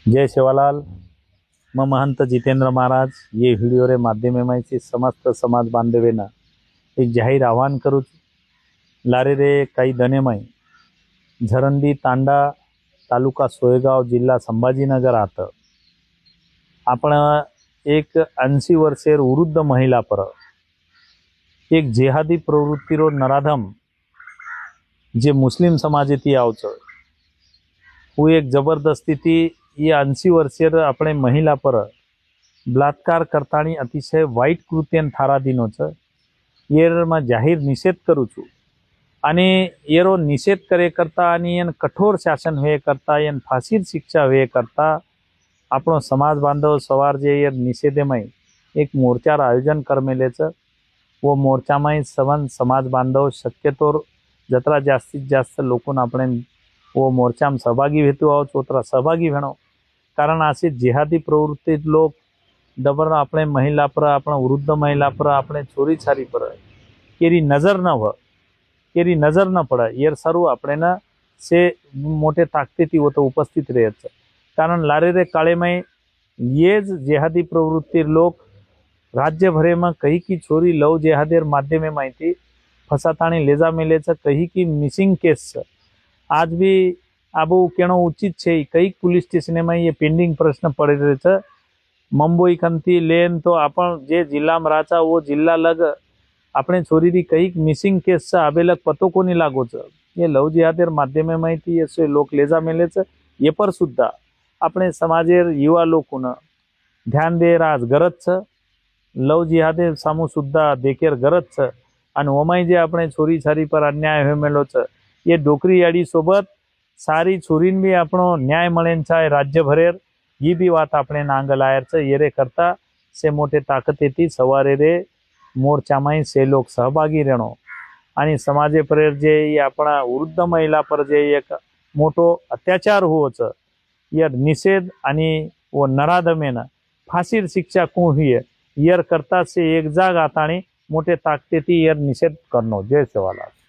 जय सेवालाल। मैं महंत जितेंद्र महाराज ये वीडियो रे माध्यमे में समस्त समाज बांधवेना एक जाहीर आह्वान करूँ छूं। लारे रे काही दनेमय झरंदी तांडा तालुका सोयगाव जिल्हा संभाजीनगर आत आपण एक 80 वर्षेर वृद्ध महिला पर एक जेहादी प्रवृत्तीरो नराधम जे मुस्लिम समाजेती आवच वो एक जबरदस्ती थी ये 80 वर्षीय अपने महिला पर बलात्कार करतानी अतिशय वाईट कृत्यन थाराधीनो छ। येरमा जाहीर निषेध करूँ छूं आणि येरो निषेध करे करता आणि एन कठोर शासन हुए करता एन फांसीर शिक्षा हुए करता आपणो समाज बांधव सवार जे ये निषेधमय एक मोर्चार आयोजन करमेले छ। वो मोर्चामय समाज बांधव शक्यतोर जत्रा जास्तीत जास्त लोकून આપણે वो मोर्चा में सहभागी हेतु आओ चोतरा सहभागी भेणो। कारण असे जिहादी प्रवृत्ति लोग डबर अपने महिला पर अपना वृद्ध महिला पर अपने छोरी छारी पर केरी नजर न हो केरी नजर न पड़े ये सारू अपने न से मोटे ताकती वो तो उपस्थित रहे। कारण लारे रे काले में ये जिहादी प्रवृत्ति लोग राज्य भरे में कहीं की छोरी लव जिहादेर माध्यमे माहिती फसाताणी लेजा मिले कहीं की मिसिंग केस आज भी आबू केणो उचित है। कई पुलिस स्टेशन में ये पेंडिंग प्रश्न पड़े रहे छ। मुंबई खनती लेन तो अपन जे जिला में राचा वो जिला लग अपने छोरी री कई मिसिंग केस छ आबेलक पतो को नहीं लागो छ। ये लव जिहादेर माध्यमे माहिती ये लोग लेजा मिले छ। ये पर सुद्धा अपने समाजेर युवा लोकों ध्यान दे आज गरज छ। लव जिहादेर सामू सुद्धा देखेर गरज छ आणि ओमाई जे अपने छोरी छारी पर अन्याय हुए मेलो छ ये डोकरी याडी सोबत सारी छोरीन भी आपणो न्याय मळेन छाय राज्य भरेर ये भी बात अपने नांग लायर छ। ये रे करता से मोटे ताकतेती सवारे रे मोर्चामाई से लोग सहभागी रेणो आणि समाजे पर जे अपना वृद्ध महिला पर जे एक मोटो अत्याचार हुओ छ यार निषेध आणि वो नराधमेन फांसीर शिक्षा को हुई यर करता से एक जाग आताणी मोटे ताकतेती यर निषेध करनो। जय सेवालाल।